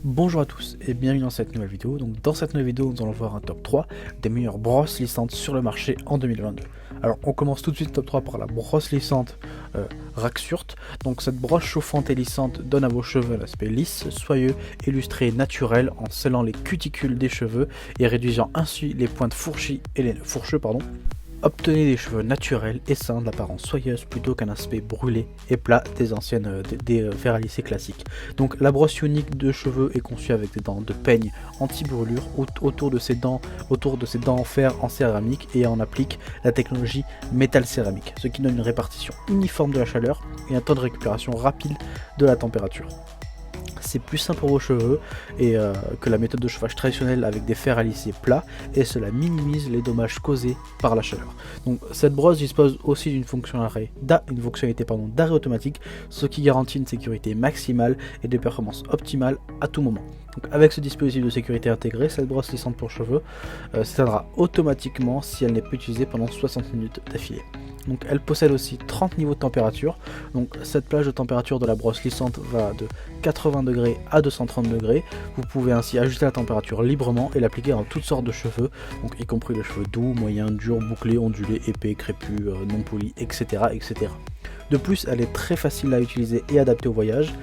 Bonjour à tous et bienvenue dans cette nouvelle vidéo. Donc dans cette nouvelle vidéo, nous allons voir un top 3 des meilleures brosses lissantes sur le marché en 2022. Alors on commence tout de suite top 3 par la brosse lissante Raxurt. Donc cette brosse chauffante et lissante donne à vos cheveux l'aspect lisse, soyeux, illustré et naturel en scellant les cuticules des cheveux et réduisant ainsi les pointes fourchues et les fourcheux. Obtenez des cheveux naturels et sains d'apparence soyeuse plutôt qu'un aspect brûlé et plat des anciennes des fers à lisser classiques. Donc la brosse unique de cheveux est conçue avec des dents de peigne anti-brûlure autour de ses dents en fer en céramique et on applique la technologie métal céramique, ce qui donne une répartition uniforme de la chaleur et un temps de récupération rapide de la température. C'est plus sain pour vos cheveux que la méthode de chauffage traditionnelle avec des fers à lisser plats et cela minimise les dommages causés par la chaleur. Donc cette brosse dispose aussi d'une fonctionnalité d'arrêt automatique, ce qui garantit une sécurité maximale et des performances optimales à tout moment. Donc avec ce dispositif de sécurité intégré, cette brosse lissante pour cheveux s'éteindra automatiquement si elle n'est pas utilisée pendant 60 minutes d'affilée. Donc elle possède aussi 30 niveaux de température. Donc cette plage de température de la brosse lissante va de 80 degrés à 230 degrés. Vous pouvez ainsi ajuster la température librement et l'appliquer dans toutes sortes de cheveux, donc y compris les cheveux doux, moyens, durs, bouclés, ondulés, épais, crépus, non polis, etc., etc. De plus, elle est très facile à utiliser et adaptée au voyage.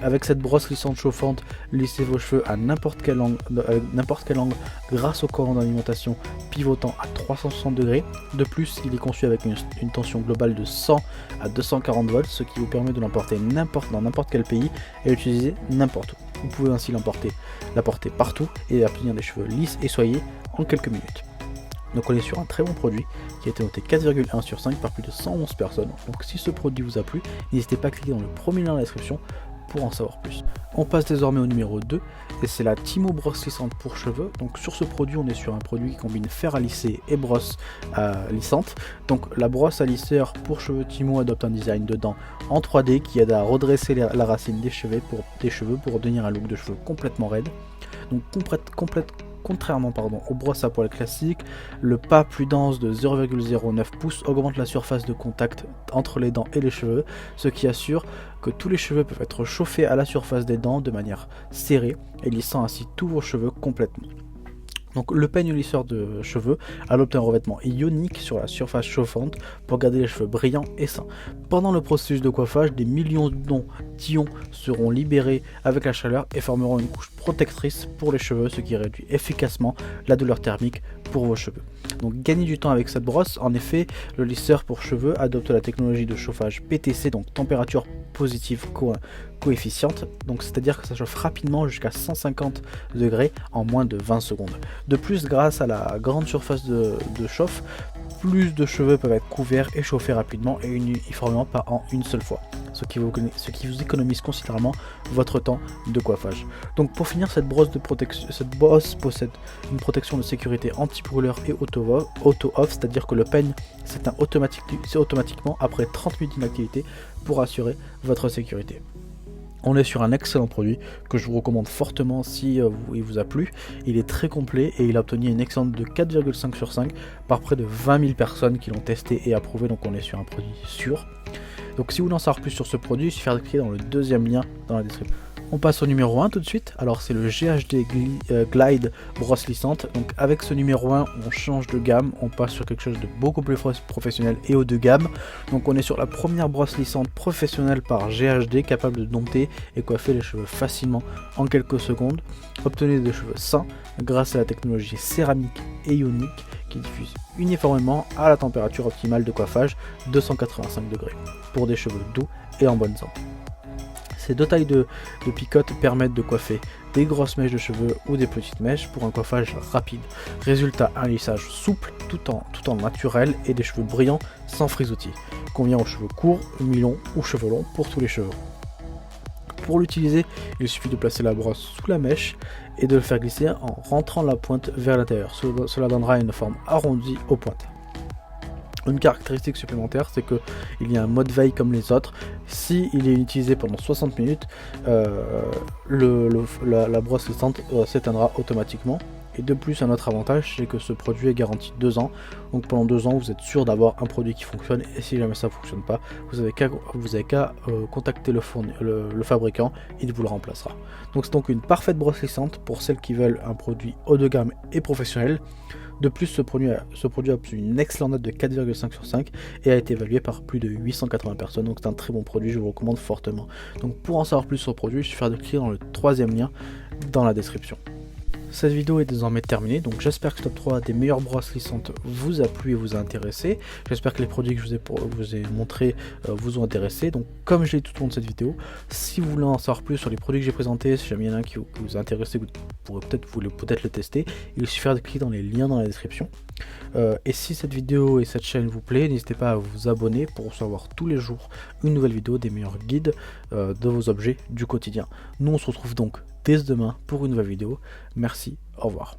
Avec cette brosse lissante chauffante, lissez vos cheveux à n'importe quel angle grâce au courant d'alimentation pivotant à 360 degrés. De plus, il est conçu avec une tension globale de 100 à 240 volts, ce qui vous permet de l'emporter dans n'importe quel pays et l'utiliser n'importe où. Vous pouvez ainsi l'apporter partout et obtenir des cheveux lisses et soyeux en quelques minutes. Donc on est sur un très bon produit qui a été noté 4,1 sur 5 par plus de 111 personnes. Donc si ce produit vous a plu, n'hésitez pas à cliquer dans le premier lien dans la description pour en savoir plus. On passe désormais au numéro 2 et c'est la Timo brosse lissante pour cheveux. Donc sur ce produit, on est sur un produit qui combine fer à lisser et brosse lissante. Donc la brosse à lisseur pour cheveux Timo adopte un design de dents en 3D qui aide à redresser la racine des cheveux pour obtenir un look de cheveux complètement raide. Donc Contrairement aux brosses à poils classiques, le pas plus dense de 0,09 pouces augmente la surface de contact entre les dents et les cheveux, ce qui assure que tous les cheveux peuvent être chauffés à la surface des dents de manière serrée et lissant ainsi tous vos cheveux complètement. Donc le peigne lisseur de cheveux adopte un revêtement ionique sur la surface chauffante pour garder les cheveux brillants et sains. Pendant le processus de coiffage, des millions d'ions seront libérés avec la chaleur et formeront une couche protectrice pour les cheveux, ce qui réduit efficacement la douleur thermique pour vos cheveux. Donc gagnez du temps avec cette brosse. En effet, le lisseur pour cheveux adopte la technologie de chauffage PTC, donc température positive coefficiente, donc c'est-à-dire que ça chauffe rapidement jusqu'à 150 degrés en moins de 20 secondes. De plus, grâce à la grande surface de chauffe, plus de cheveux peuvent être couverts et chauffés rapidement et uniformément pas en une seule fois, ce qui vous économise considérablement votre temps de coiffage. Donc pour finir, cette brosse possède une protection de sécurité anti-brûleur et auto-off, c'est-à-dire que le peigne s'éteint automatiquement après 30 minutes d'inactivité pour assurer votre sécurité. On est sur un excellent produit que je vous recommande fortement si il vous a plu. Il est très complet et il a obtenu une excellente de 4,5 sur 5 par près de 20 000 personnes qui l'ont testé et approuvé, donc on est sur un produit sûr. Donc si vous voulez en savoir plus sur ce produit, il suffit de cliquer dans le deuxième lien dans la description. On passe au numéro 1 tout de suite, alors c'est le GHD Glide brosse lissante. Donc avec ce numéro 1, on change de gamme, on passe sur quelque chose de beaucoup plus professionnel et haut de gamme. Donc on est sur la première brosse lissante professionnelle par GHD capable de dompter et coiffer les cheveux facilement en quelques secondes. Obtenez des cheveux sains grâce à la technologie céramique et ionique qui diffuse uniformément à la température optimale de coiffage 285 degrés pour des cheveux doux et en bonne santé. Ces deux tailles de picotes permettent de coiffer des grosses mèches de cheveux ou des petites mèches pour un coiffage rapide. Résultat, un lissage souple tout en naturel et des cheveux brillants sans frisottis. Convient aux cheveux courts, mi-longs ou cheveux longs pour tous les cheveux. Pour l'utiliser, il suffit de placer la brosse sous la mèche et de le faire glisser en rentrant la pointe vers l'intérieur. Cela donnera une forme arrondie aux pointes. Une caractéristique supplémentaire, c'est qu'il y a un mode veille comme les autres. Si il est utilisé pendant 60 minutes, la brosse lissante s'éteindra automatiquement. Et de plus, un autre avantage, c'est que ce produit est garanti 2 ans. Donc pendant 2 ans, vous êtes sûr d'avoir un produit qui fonctionne. Et si jamais ça ne fonctionne pas, vous avez qu'à contacter le fabricant, il vous le remplacera. Donc c'est donc une parfaite brosse lissante pour celles qui veulent un produit haut de gamme et professionnel. De plus, ce produit a obtenu une excellente note de 4,5 sur 5 et a été évalué par plus de 880 personnes, donc c'est un très bon produit, je vous le recommande fortement. Donc pour en savoir plus sur le produit, il suffira de cliquer dans le 3e lien dans la description. Cette vidéo est désormais terminée, donc j'espère que ce top 3 des meilleures brosses lissantes vous a plu et vous a intéressé. J'espère que les produits que je vous ai montrés vous ont intéressé. Donc comme je l'ai dit tout au long de cette vidéo, si vous voulez en savoir plus sur les produits que j'ai présentés, si jamais il y en a un qui vous a intéressé, vous pourrez peut-être le tester, il suffira de cliquer dans les liens dans la description. Et si cette vidéo et cette chaîne vous plaît, n'hésitez pas à vous abonner pour recevoir tous les jours une nouvelle vidéo des meilleurs guides de vos objets du quotidien. Nous on se retrouve donc dès demain pour une nouvelle vidéo. Merci, au revoir.